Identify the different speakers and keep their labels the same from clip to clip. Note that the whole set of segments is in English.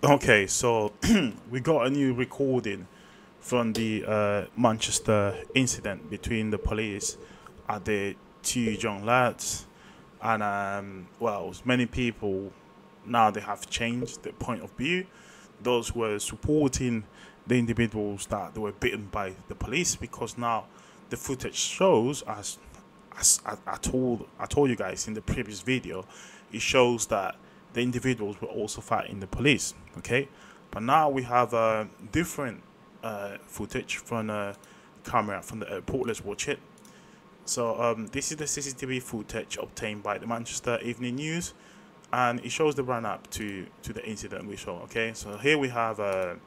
Speaker 1: Okay, so we got a new recording from the Manchester incident between the police and the two young lads, and well, many people now they have changed their point of view. Those who were supporting the individuals that they were beaten by the police, because now the footage shows, as I told you guys in the previous video, it shows that the individuals were also fighting the police. Okay, but now we have different footage from a camera from the airport. Let's watch it. So this is the CCTV footage obtained by the Manchester Evening News, and it shows the run up to the incident we saw. Okay, so here we have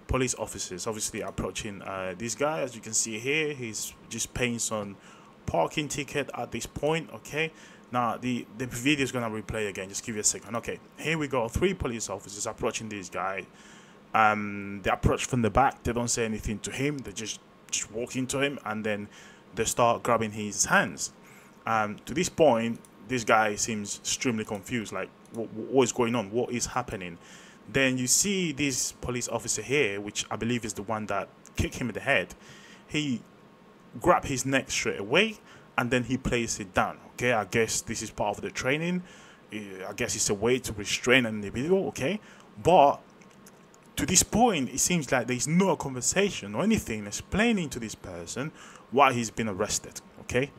Speaker 1: police officers obviously approaching this guy. As you can see here, he's just paying some parking ticket at this point. Okay, now the video is gonna replay again. Just give you a second. Okay, here we go. Three police officers approaching this guy. They approach from the back. They don't say anything to him. They just walk into him, and then they start grabbing his hands. To this point, this guy seems extremely confused. Like, what is going on? What is happening? Then you see this police officer here, which I believe is the one that kicked him in the head. He grab his neck straight away, and then he plays it down. Okay, I guess this is part of the training. I guess it's a way to restrain an individual. Okay, but to this point, it seems like there's no conversation or anything explaining to this person why he's been arrested. Okay,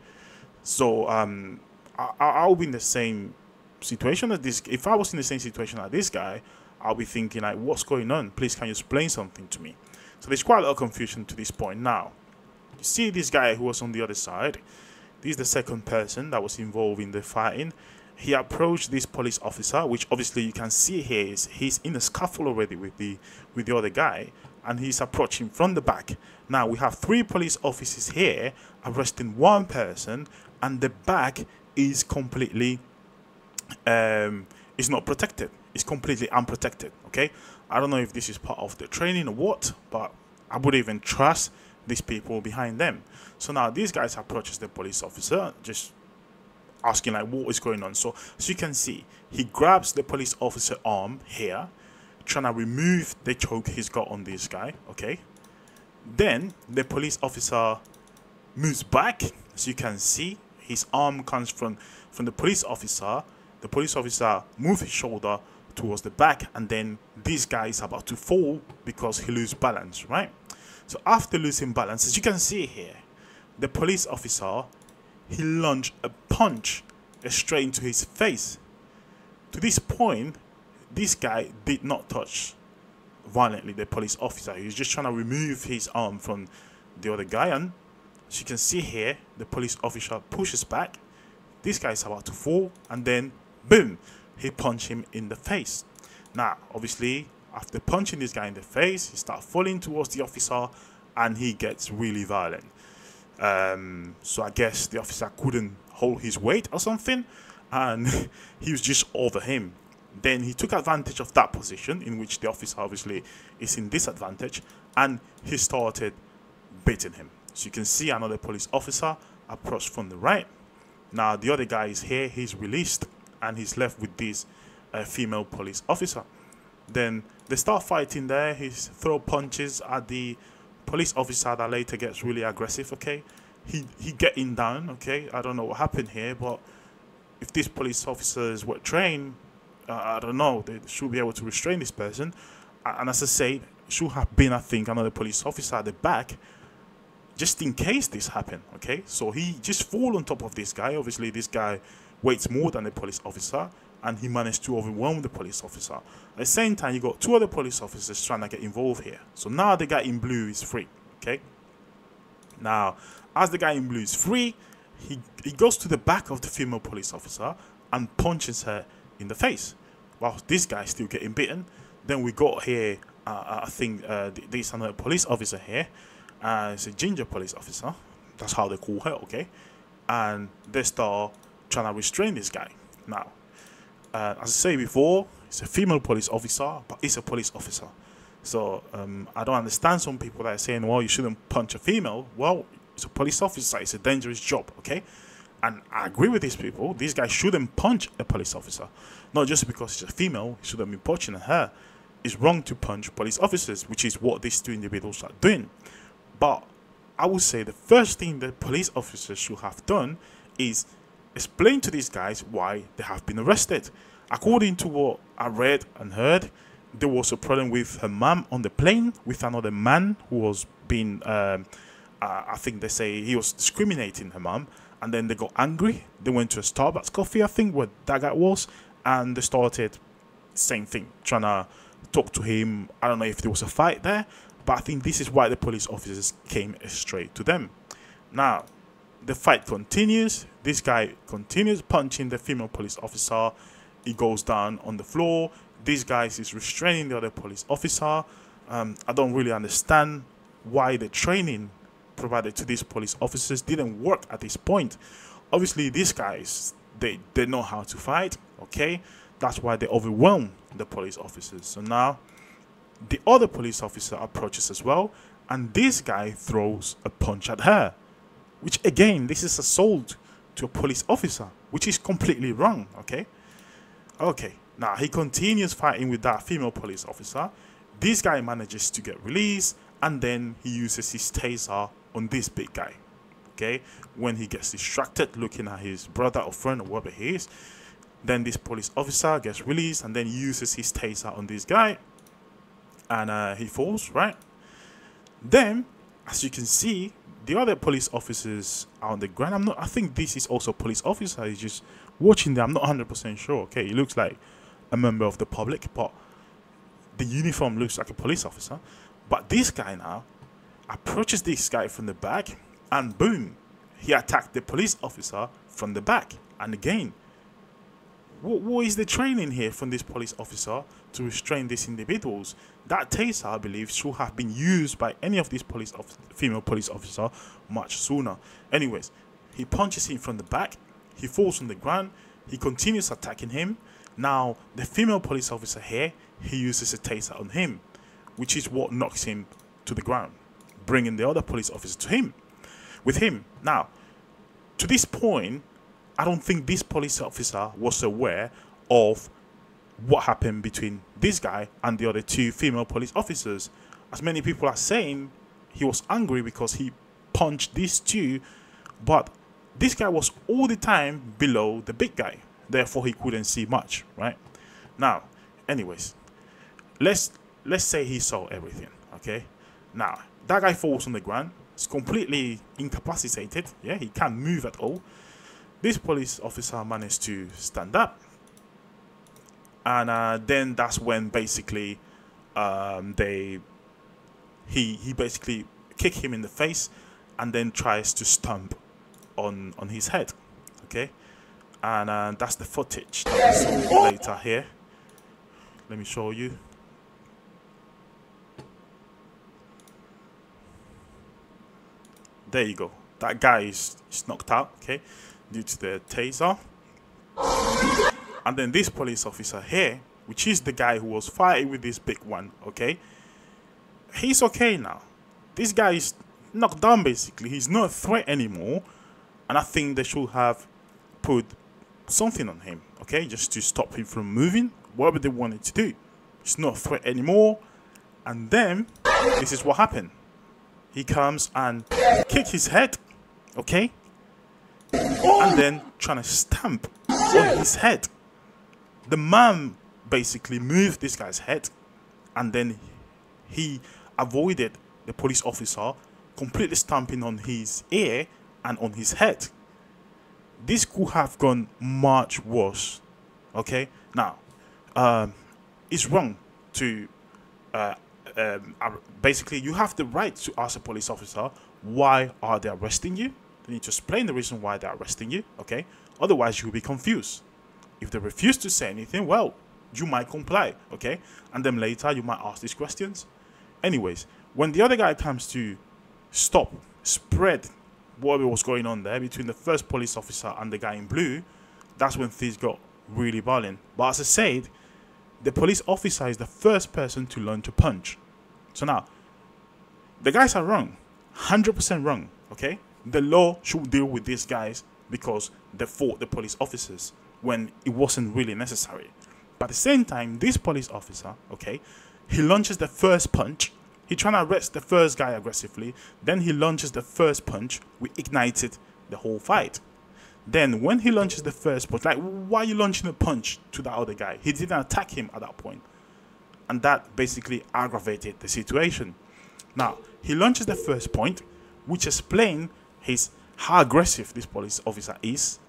Speaker 1: so I'll be in the same situation as this. If I was in the same situation like this guy, I'll be thinking like, what's going on? Please, can you explain something to me? So there's quite a lot of confusion to this point now. You see this guy who was on the other side. This is the second person that was involved in the fighting. He approached this police officer, which obviously you can see here is he's in a scuffle already with the other guy, and he's approaching from the back. Now we have three police officers here arresting one person, and the back is completely is not protected. It's completely unprotected. Okay, I don't know if this is part of the training or what, but I wouldn't even trust these people behind them. So now these guys approaches the police officer, just asking like what is going on. So as you can see, he grabs the police officer arm here, trying to remove the choke he's got on this guy. Okay, then the police officer moves back. As you can see, his arm comes from the police officer. The police officer moves his shoulder towards the back, and then this guy is about to fall because he loses balance, right? So after losing balance, as you can see here, the police officer, he lunged a punch straight into his face. To this point, this guy did not touch violently the police officer. He was just trying to remove his arm from the other guy, and as you can see here, the police officer pushes back. This guy is about to fall, and then boom, he punched him in the face. Now, obviously, after punching this guy in the face, he starts falling towards the officer, and he gets really violent. So I guess the officer couldn't hold his weight or something, and he was just over him. Then he took advantage of that position in which the officer obviously is in disadvantage, and he started beating him. So you can see another police officer approach from the right. Now the other guy is here, he's released, and he's left with this female police officer. Then they start fighting there. He throw punches at the police officer that later gets really aggressive. Okay, he getting down. Okay, I don't know what happened here, but if these police officers were trained, I don't know, they should be able to restrain this person. And as I said, should have been, I think, another police officer at the back, just in case this happened. Okay, so he just fall on top of this guy. Obviously, this guy weighs more than the police officer, and he managed to overwhelm the police officer. At the same time, you got two other police officers trying to get involved here. So now the guy in blue is free. Okay, now as the guy in blue is free, he goes to the back of the female police officer and punches her in the face, while this guy is still getting beaten. Then we got here, I think there's another police officer here. It's a ginger police officer. That's how they call her. Okay, and they start trying to restrain this guy. Now, as I say before, it's a female police officer, but it's a police officer. So I don't understand some people that are saying, well, you shouldn't punch a female. Well, it's a police officer. It's a dangerous job, okay? And I agree with these people. These guys shouldn't punch a police officer. Not just because she's a female, he shouldn't be punching her. it's wrong to punch police officers, which is what these two individuals are doing. But I would say the first thing that police officers should have done is explain to these guys why they have been arrested. According to what I read and heard, there was a problem with her mum on the plane with another man who was being, I think they say he was discriminating her mum, and then they got angry. They went to a Starbucks coffee, I think, where that guy was, and they started same thing, trying to talk to him. I don't know if there was a fight there, but I think this is why the police officers came straight to them. Now, the fight continues. This guy continues punching the female police officer. He goes down on the floor. This guy is restraining the other police officer. I don't really understand why the training provided to these police officers didn't work at this point. Obviously, these guys, they know how to fight, okay? That's why they overwhelm the police officers. So now, the other police officer approaches as well, and this guy throws a punch at her, which again, this is assault to a police officer, which is completely wrong, okay? Okay, now he continues fighting with that female police officer. This guy manages to get released, and then he uses his taser on this big guy, okay? When he gets distracted looking at his brother or friend or whatever he is, then this police officer gets released and then uses his taser on this guy, and he falls, right? Then, as you can see, the other police officers are on the ground. I think this is also a police officer. He's just watching them. I'm not 100% sure. Okay, he looks like a member of the public, but the uniform looks like a police officer. But this guy now approaches this guy from the back, and boom, he attacked the police officer from the back. And again, what is the training here from this police officer to restrain these individuals? That taser, I believe, should have been used by any of these female police officer much sooner. Anyways, he punches him from the back. He falls on the ground. He continues attacking him. Now, the female police officer here, he uses a taser on him, which is what knocks him to the ground, bringing the other police officer to him, with him. Now, to this point, I don't think this police officer was aware of what happened between this guy and the other two female police officers. As many people are saying, he was angry because he punched these two, but this guy was all the time below the big guy, therefore he couldn't see much, right? Now, anyways, let's say he saw everything, okay? Now, that guy falls on the ground. He's completely incapacitated. Yeah, he can't move at all. This police officer managed to stand up, and then that's when basically he basically kick him in the face, and then tries to stomp on his head, okay? And that's the footage that we saw later here. Let me show you. There you go. That guy is knocked out, okay, due to the taser. And then this police officer here, which is the guy who was fighting with this big one, okay, he's okay now. This guy is knocked down basically. He's not a threat anymore. And I think they should have put something on him, okay, just to stop him from moving, whatever they wanted to do. He's not a threat anymore. And then, this is what happened. He comes and kicks his head, okay, and then trying to stamp on his head. The man basically moved this guy's head, and then he avoided the police officer completely stamping on his ear and on his head. This could have gone much worse, okay? Now, it's wrong to basically, you have the right to ask a police officer, why are they arresting you? They need to explain the reason why they're arresting you, okay? Otherwise, you'll be confused. If they refuse to say anything, well, you might comply, okay? And then later, you might ask these questions. Anyways, when the other guy comes to spread whatever was going on there between the first police officer and the guy in blue, that's when things got really violent. But as I said, the police officer is the first person to learn to punch. So now, the guys are wrong, 100% wrong, okay? The law should deal with these guys because they fought the police officers when it wasn't really necessary. But at the same time, this police officer, okay, he launches the first punch. He trying to arrest the first guy aggressively. Then he launches the first punch. We ignited the whole fight. Then when he launches the first punch, like, why are you launching a punch to that other guy? He didn't attack him at that point. And that basically aggravated the situation. Now, he launches the first point, which explains how aggressive this police officer is,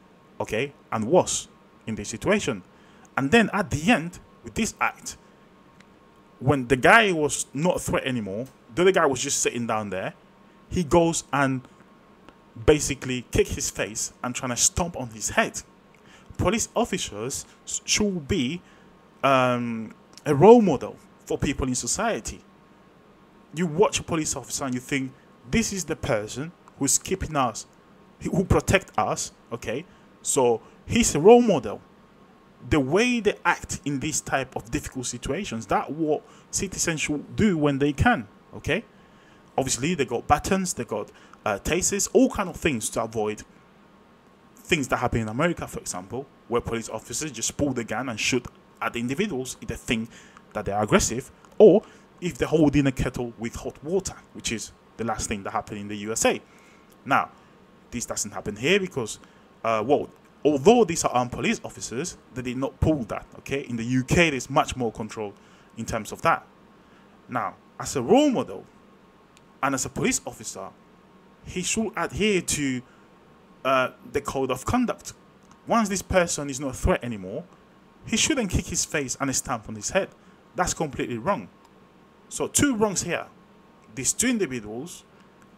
Speaker 1: okay, and was in this situation. And then at the end, with this act, when the guy was not a threat anymore, the other guy was just sitting down there, he goes and basically kick his face and trying to stomp on his head. Police officers should be a role model for people in society. You watch a police officer and you think, this is the person who's keeping us, who protect us, okay? So he's a role model. The way they act in this type of difficult situations, that's what citizens should do when they can, okay? Obviously, they got batons, they got tasers, all kind of things to avoid things that happen in America, for example, where police officers just pull the gun and shoot at the individuals if they think that they're aggressive, or if they're holding a kettle with hot water, which is the last thing that happened in the USA. Now, this doesn't happen here because, well, although these are armed police officers, they did not pull that, okay? In the UK, there's much more control in terms of that. Now, as a role model and as a police officer, he should adhere to the code of conduct. Once this person is not a threat anymore, he shouldn't kick his face and stamp on his head. That's completely wrong. So two wrongs here. These two individuals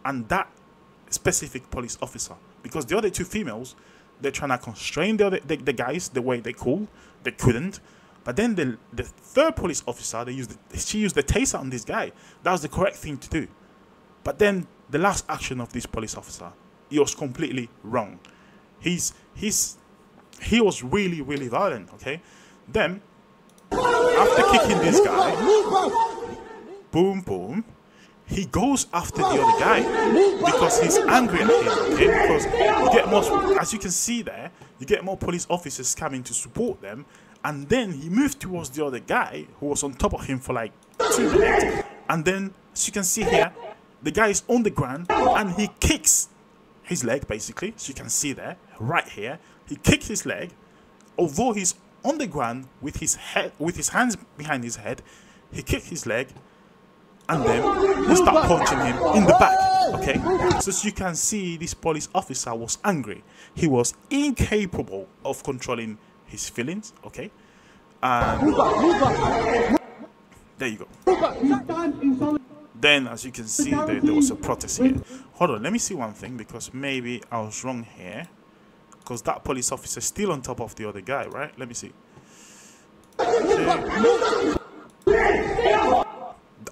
Speaker 1: and that specific police officer. Because the other two females, they're trying to constrain the guys the way they could. They couldn't. But then the third police officer, she used the taser on this guy. That was the correct thing to do. But then the last action of this police officer, it was completely wrong. He was really, really violent, okay? Then, after kicking this guy, boom, boom, he goes after the other guy because he's angry at him, okay? Because you get more, as you can see there, you get more police officers coming to support them, and then he moved towards the other guy who was on top of him for like 2 minutes, and then, as you can see here, the guy is on the ground and he kicks his leg, basically, as you can see there, right here. He kicked his leg, although he's on the ground with his hands behind his head. He kicked his leg, and then he started punching him in the back, okay? So as you can see, this police officer was angry. He was incapable of controlling his feelings, okay? And there you go. Then, as you can see, there was a protest here. Hold on, let me see one thing, because maybe I was wrong here. Because that police officer is still on top of the other guy, right? Let me see. Okay.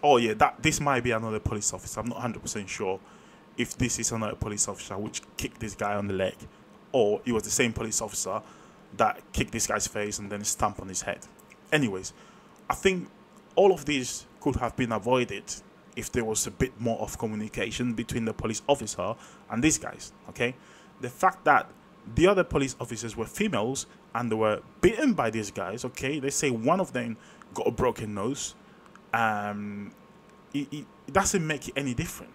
Speaker 1: Oh yeah, this might be another police officer. I'm not 100% sure if this is another police officer which kicked this guy on the leg, or it was the same police officer that kicked this guy's face and then stamped on his head. Anyways, I think all of these could have been avoided if there was a bit more of communication between the police officer and these guys, okay? The fact that the other police officers were females and they were beaten by these guys, okay? They say one of them got a broken nose. It doesn't make it any different.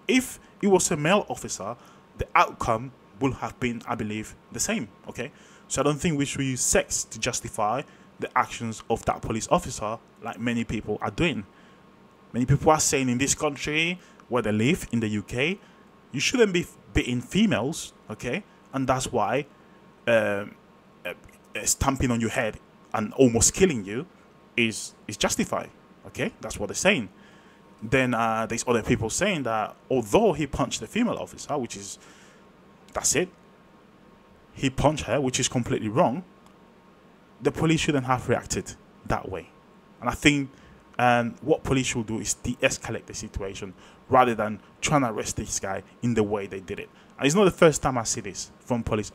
Speaker 1: If it was a male officer, the outcome would have been, I believe, the same, okay? So I don't think we should use sex to justify the actions of that police officer like many people are doing. Many people are saying in this country where they live, in the UK, you shouldn't be beating females, okay? And that's why stamping on your head and almost killing you is justified, okay? That's what they're saying. Then there's other people saying that although he punched the female officer, which is, that's it, he punched her, which is completely wrong, the police shouldn't have reacted that way. And I think what police should do is de-escalate the situation rather than trying to arrest this guy in the way they did it. And it's not the first time I see this from a police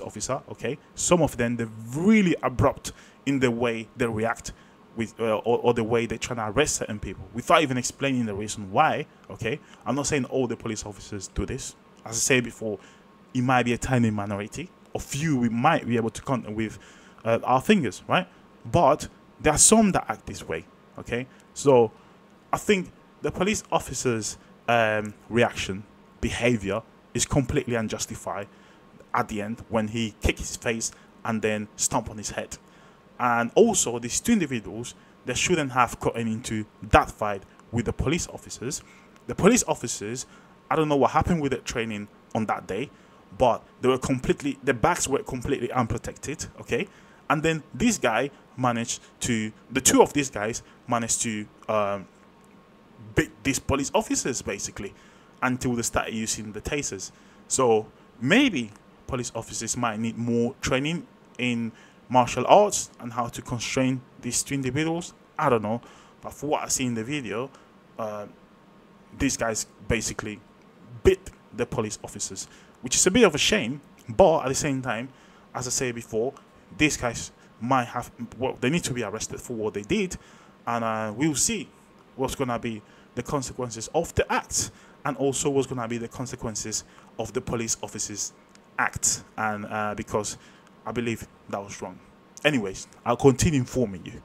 Speaker 1: officer, okay? Some of them, they're really abrupt in the way they react with, or the way they try to arrest certain people without even explaining the reason why, okay? I'm not saying all the police officers do this. As I said before, it might be a tiny minority. A few we might be able to count with our fingers, right? But there are some that act this way. Okay, so I think the police officer's reaction, behavior is completely unjustified at the end when he kicked his face and then stomp on his head. And also, these two individuals, they shouldn't have gotten into that fight with the police officers. The police officers, I don't know what happened with the training on that day, but their backs were completely unprotected, okay? And then this guy the two of these guys managed to beat these police officers basically until they started using the tasers. So maybe police officers might need more training in martial arts and how to constrain these two individuals. I don't know, but for what I see in the video, these guys basically beat the police officers, which is a bit of a shame. But at the same time, as I said before, these guys they need to be arrested for what they did, and we'll see what's gonna be the consequences of the act, and also what's gonna be the consequences of the police officers' act, and because I believe that was wrong. Anyways, I'll continue informing you.